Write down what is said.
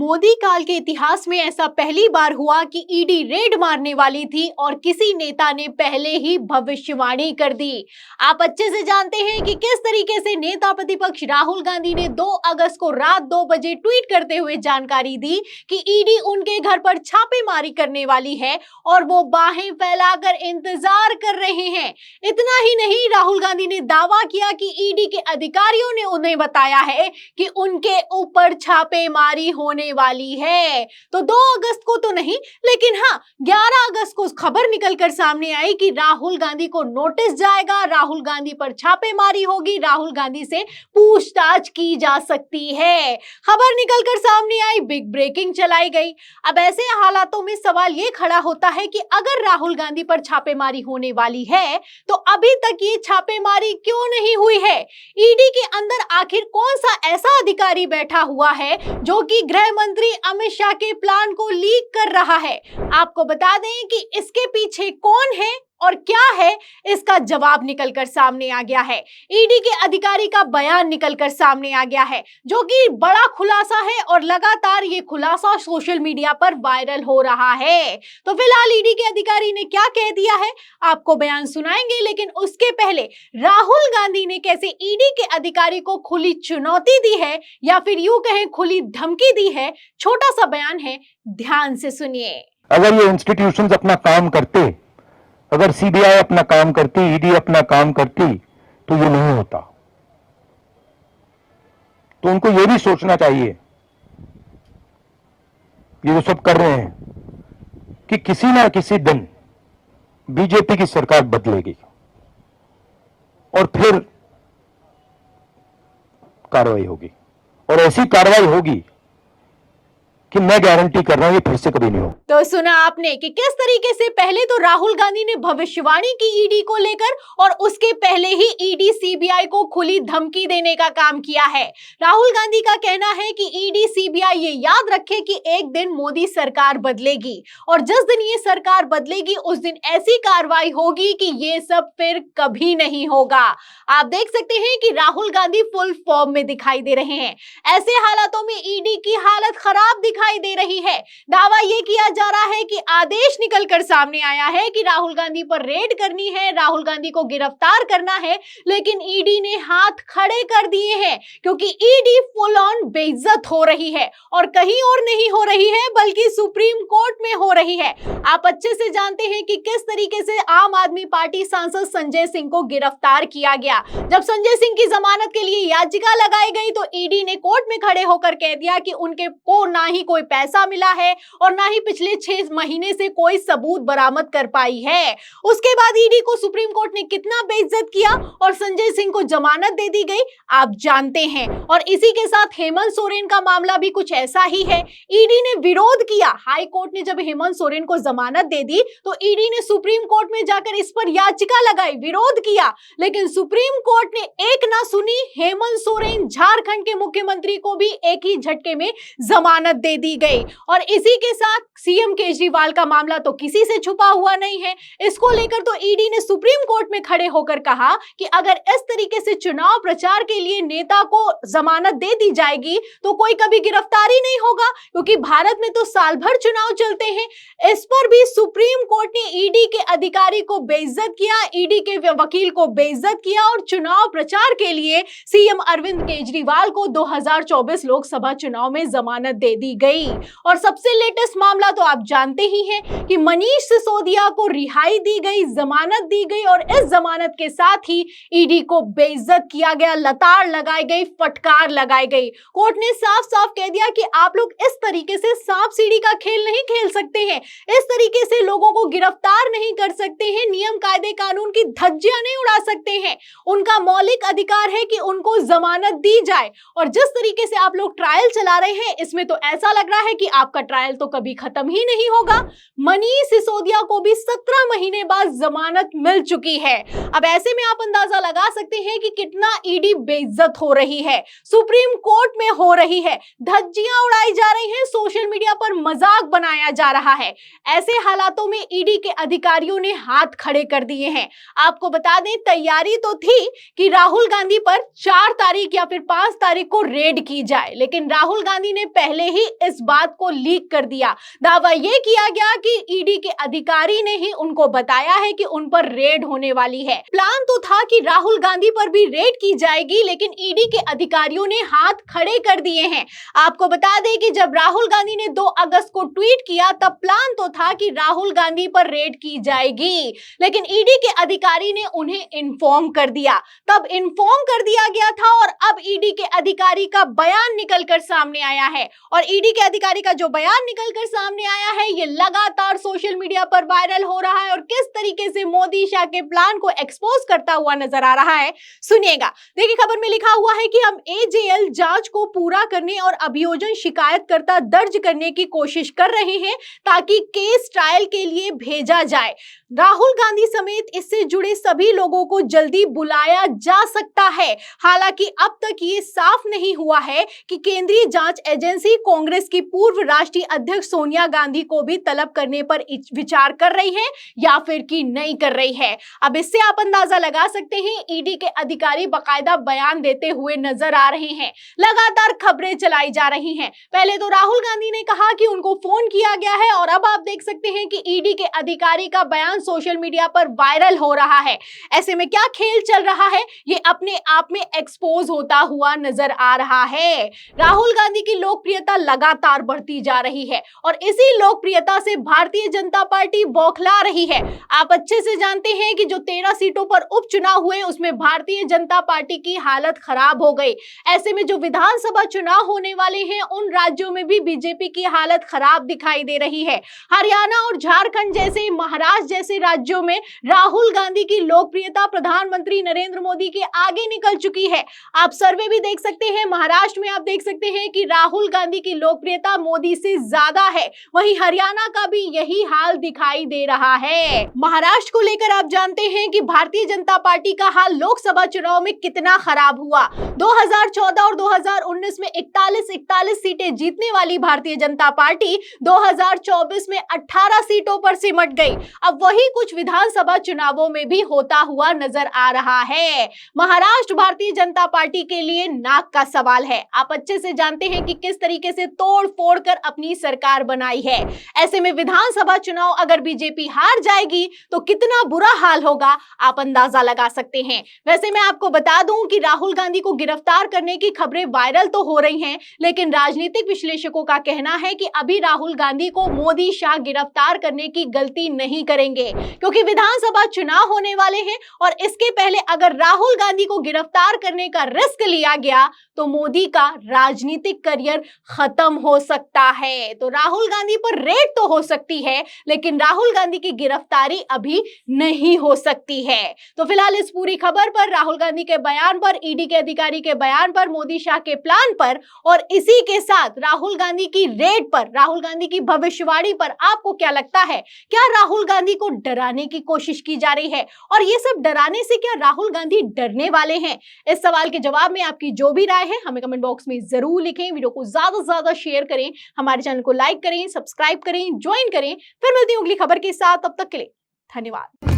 मोदी काल के इतिहास में ऐसा पहली बार हुआ कि ईडी रेड मारने वाली थी और किसी नेता ने पहले ही भविष्यवाणी कर दी। आप अच्छे से जानते हैं कि किस तरीके से नेता प्रतिपक्ष राहुल गांधी ने 2 अगस्त को रात 2 बजे ट्वीट करते हुए जानकारी दी कि ईडी उनके घर पर छापेमारी करने वाली है और वो बाहें फैलाकर इंतजार कर रहे हैं। इतना ही नहीं, राहुल गांधी ने दावा किया कि ईडी के अधिकारियों ने उन्हें बताया है कि उनके ऊपर छापेमारी होने वाली है। तो 2 अगस्त को तो नहीं, लेकिन हाँ 11 अगस्त को खबर निकलकर सामने आई कि राहुल गांधी को नोटिस जाएगा, राहुल गांधी पर छापेमारी होगी, राहुल गांधी से पूछताछ की जा सकती है। खबर निकलकर सामने आई, बिग ब्रेकिंग चलाई गई। अब ऐसे हालातों में सवाल ये खड़ा होता है कि अगर राहुल गांधी पर छापेमारी होने वाली है तो अभी तक ये छापेमारी क्यों नहीं हुई है? ईडी के अंदर आखिर कौन सा ऐसा अधिकारी बैठा हुआ है जो कि गृह मंत्री अमित शाह के प्लान को लीक कर रहा है? आपको बता दें कि इसके पीछे कौन है और क्या है, इसका जवाब निकलकर सामने आ गया है। ईडी के अधिकारी का बयान निकलकर सामने आ गया है जो कि बड़ा खुलासा है और लगातार ये खुलासा सोशल मीडिया पर वायरल हो रहा है। तो फिलहाल ईडी के अधिकारी ने क्या कह दिया है आपको बयान सुनाएंगे, लेकिन उसके पहले राहुल गांधी ने कैसे ईडी के अधिकारी को खुली चुनौती दी है या फिर यूं कहें खुली धमकी दी है, छोटा सा बयान है, ध्यान से सुनिए। अगर ये इंस्टीट्यूशंस अपना काम करते, अगर सीबीआई अपना काम करती, ईडी अपना काम करती, तो ये नहीं होता। तो उनको ये भी सोचना चाहिए, ये जो सब कर रहे हैं, कि किसी ना किसी दिन बीजेपी की सरकार बदलेगी और फिर कार्रवाई होगी, और ऐसी कार्रवाई होगी कि मैं गारंटी कर रहा हूं ये फिर से कभी नहीं हो। तो सुना आपने कि किस तरीके से पहले तो राहुल गांधी ने भविष्यवाणी की ईडी को लेकर और उसके पहले ही ईडी सीबीआई को खुली धमकी देने का काम किया है। राहुल गांधी का कहना है कि ईडी सीबीआई ये याद रखे कि एक दिन मोदी सरकार बदलेगी और जिस दिन ये सरकार बदलेगी उस दिन ऐसी कार्रवाई होगी कि ये सब फिर कभी नहीं होगा। आप देख सकते हैं कि राहुल गांधी फुल फॉर्म में दिखाई दे रहे हैं। ऐसे हालातों में ईडी की हालत खराब दिखाई दे रही है। दावा यह किया जा रहा है कि आदेश निकलकर सामने आया है कि राहुल गांधी पर रेड करनी है, राहुल गांधी को गिरफ्तार करना है, लेकिन ईडी ने हाथ खड़े कर दिए हैं क्योंकि ईडी फुल ऑन बेइज्जत हो रही है और कहीं और नहीं हो रही है बल्कि सुप्रीम कोर्ट में हो रही है। आप अच्छे से जानते हैं कि किस तरीके से आम आदमी पार्टी सांसद संजय सिंह को गिरफ्तार किया गया। जब संजय सिंह की जमानत के लिए याचिका लगाई गई तो ईडी ने कोर्ट में खड़े होकर कह दिया कि उनके को ना ही कोई पैसा मिला है और ना ही पिछले 6 महीने से कोई सबूत बरामद कर पाई है। उसके बाद ईडी को सुप्रीम कोर्ट ने कितना बेइज्जत किया और संजय सिंह को जमानत दे दी गई, आप जानते हैं। और इसी के साथ हेमंत सोरेन का मामला भी कुछ ऐसा ही है। ईडी ने विरोध किया, हाई कोर्ट ने जब हेमंत सोरेन को जमानत दे दी तो ईडी ने सुप्रीम कोर्ट में जाकर इस पर याचिका लगाई, विरोध किया, लेकिन सुप्रीम कोर्ट ने एक ना सुनी। हेमंत सोरेन झारखंड के मुख्यमंत्री को भी एक ही झटके में जमानत दे दी गई। और इसी के साथ सीएम केजरीवाल का मामला तो किसी से छुपा हुआ नहीं है। इसको लेकर तो ईडी ने सुप्रीम कोर्ट में खड़े होकर कहा कि अगर इस तरीके से चुनाव प्रचार के लिए नेता को जमानत दे दी जाएगी तो कोई कभी गिरफ्तारी नहीं होगा, क्योंकि भारत में तो साल भर चुनाव चलते हैं। इस पर भी सुप्रीम कोर्ट ने ईडी के अधिकारी को बेइज्जत किया, ईडी के वकील को बेइज्जत किया और चुनाव प्रचार के लिए सीएम अरविंद केजरीवाल को 2024 लोकसभा चुनाव में जमानत दे दी गई। और सबसे लेटेस्ट मामला तो आप जानते ही हैं कि मनीष सिसोदिया को रिहाई दी गई, जमानत दी गई और इस जमानत के साथ ही ईडी को बेइज्जत किया गया, लताड़ लगाई गई, फटकार लगाई गई। कोर्ट ने साफ साफ कह दिया कि आप लोग इस तरीके से सांप सीढ़ी का खेल नहीं खेल सकते हैं, इस तरीके से लोगों को गिरफ्तार नहीं कर सकते हैं, नियम कायदे कानून की धज्जियां नहीं उड़ा सकते हैं। उनका मौलिक अधिकार है कि उनको जमानत दी जाए। और जिस तरीके से आप लोग ट्रायल चला रहे हैं इसमें तो ऐसा लग रहा है कि आपका ट्रायल तो कभी खत्म ही नहीं होगा। मनीष सिसोदिया को भी 17 महीने बाद जमानत मिल चुकी है। अब ऐसे में आप अंदाजा लगा सकते हैं कि कितना ईडी बेइज्जत हो रही है, सुप्रीम कोर्ट में हो रही है, धज्जियां उड़ाई जा रही हैं, सोशल मीडिया पर मजाक बनाया जा रहा है। ऐसे हालातों में ईडी के अधिकारियों ने हाथ खड़े कर दिए हैं। आपको बता दें तैयारी तो थी कि राहुल गांधी पर 4 तारीख या फिर 5 तारीख को रेड की जाए, लेकिन राहुल गांधी ने पहले ही इस बात को लीक कर दिया। दावा यह किया गया कि ईडी के अधिकारी ने ही उनको बताया है कि उन पर रेड होने वाली है। प्लान तो था कि राहुल गांधी पर भी रेड की जाएगी, लेकिन ईडी के अधिकारियों ने हाथ खड़े कर दिए हैं। आपको बता दें कि जब राहुल गांधी ने 2 अगस्त को ट्वीट किया तब प्लान तो था कि राहुल गांधी पर रेड की जाएगी, लेकिन ईडी के अधिकारी ने उन्हें इन्फॉर्म कर दिया। तब इन्फॉर्म कर दिया गया था और अब ईडी के अधिकारी का बयान निकलकर सामने आया है। और ईडी के अधिकारी का जो बयान निकलकर सामने आया है ये लगातार सोशल मीडिया पर वायरल हो रहा है और किस तरीके से मोदी शाह के प्लान को एक्सपोज करता हुआ नजर आ रहा है, सुनिएगा। देखिए, खबर में लिखा हुआ है कि हम एजेएल जांच को पूरा करने और अभियोजन शिकायतकर्ता दर्ज करने की कोशिश कर रहे हैं ताकि केस ट्रायल के लिए भेजा जाए। राहुल गांधी समेत इससे जुड़े सभी लोगों को जल्दी बुलाया जा सकता है। हालांकि अब तक ये साफ नहीं हुआ है कि केंद्रीय जांच एजेंसी कांग्रेस की पूर्व राष्ट्रीय अध्यक्ष सोनिया गांधी को भी तलब करने पर विचार कर रही है या फिर कि नहीं कर रही है। अब इससे आप अंदाजा लगा सकते हैं, ईडी के अधिकारी बाकायदा बयान देते हुए नजर आ रहे हैं। लगातार खबरें चलाई जा रही हैं। पहले तो राहुल गांधी ने कहा कि उनको फोन किया गया है और अब आप देख सकते हैं कि ईडी के अधिकारी का बयान सोशल मीडिया पर वायरल हो रहा है। ऐसे में क्या खेल चल रहा है ये अपने आप में एक्सपोज होता हुआ नजर आ रहा है। राहुल गांधी की लोकप्रियता लगातार बढ़ती जा रही है और इसी लोकप्रियता से भारतीय जनता पार्टी बौखला रही है। आप अच्छे से जानते हैं कि जो 13 सीटों पर उपचुनाव हुए उसमें भारतीय जनता पार्टी की हालत खराब हो गई। ऐसे में जो विधानसभा चुनाव होने वाले हैं उन राज्यों में भी बीजेपी की हालत खराब दिखाई दे रही है। हरियाणा और झारखंड जैसे, महाराष्ट्र जैसे राज्यों में राहुल गांधी की लोकप्रियता प्रधानमंत्री नरेंद्र मोदी के आगे निकल चुकी है। आप सर्वे भी देख सकते हैं, महाराष्ट्र में आप देख सकते हैं कि राहुल गांधी की लोकप्रियता मोदी से ज्यादा है। वहीं हरियाणा का भी यही हाल दिखाई दे रहा है। महाराष्ट्र को लेकर आप जानते हैं कि भारतीय जनता पार्टी का हाल लोकसभा चुनाव में कितना खराब हुआ। 2014 और 2019 में 41 सीटें जीतने वाली भारतीय जनता पार्टी 2024 में 18 सीटों पर सिमट गई। अब वही कुछ विधानसभा चुनावों में भी होता हुआ नजर आ रहा है। महाराष्ट्र भारतीय जनता पार्टी के लिए नाक का सवाल है। आप अच्छे से जानते हैं कि किस तरीके से तोड़ फोड़ कर अपनी सरकार बनाई है। ऐसे में विधानसभा चुनाव अगर बीजेपी हार जाएगी तो कितना बुरा हाल होगा आप अंदाजा लगा सकते हैं। वैसे मैं आपको बता दूं कि राहुल गांधी को गिरफ्तार करने की खबरें वायरल तो हो रही हैं, लेकिन राजनीतिक विश्लेषकों का कहना है कि अभी राहुल गांधी को मोदी शाह गिरफ्तार करने की गलती नहीं करेंगे, क्योंकि विधानसभा चुनाव होने वाले हैं और इसके पहले अगर राहुल गांधी को गिरफ्तार करने का रिस्क लिया गया तो मोदी का राजनीतिक करियर खत्म हो सकता है। तो राहुल गांधी पर रेड तो हो सकती है, लेकिन राहुल गांधी की गिरफ्तारी अभी नहीं हो सकती है। तो फिलहाल इस पूरी खबर पर, राहुल गांधी के बयान पर, ईडी के अधिकारी के बयान पर, मोदी शाह के प्लान पर और इसी के साथ राहुल गांधी की रेड पर, राहुल गांधी की भविष्यवाणी पर आपको क्या लगता है? क्या राहुल गांधी को डराने की कोशिश की जा रही है? और ये सब डराने से क्या राहुल गांधी डरने वाले हैं? इस सवाल के जवाब में आपकी जो भी राय है हमें कमेंट बॉक्स में जरूर लिखें। वीडियो को ज्यादा से ज्यादा शेयर करें, हमारे चैनल को लाइक करें, सब्सक्राइब करें, ज्वाइन करें। फिर मिलती हूं अगली खबर के साथ, तब तक के लिए धन्यवाद।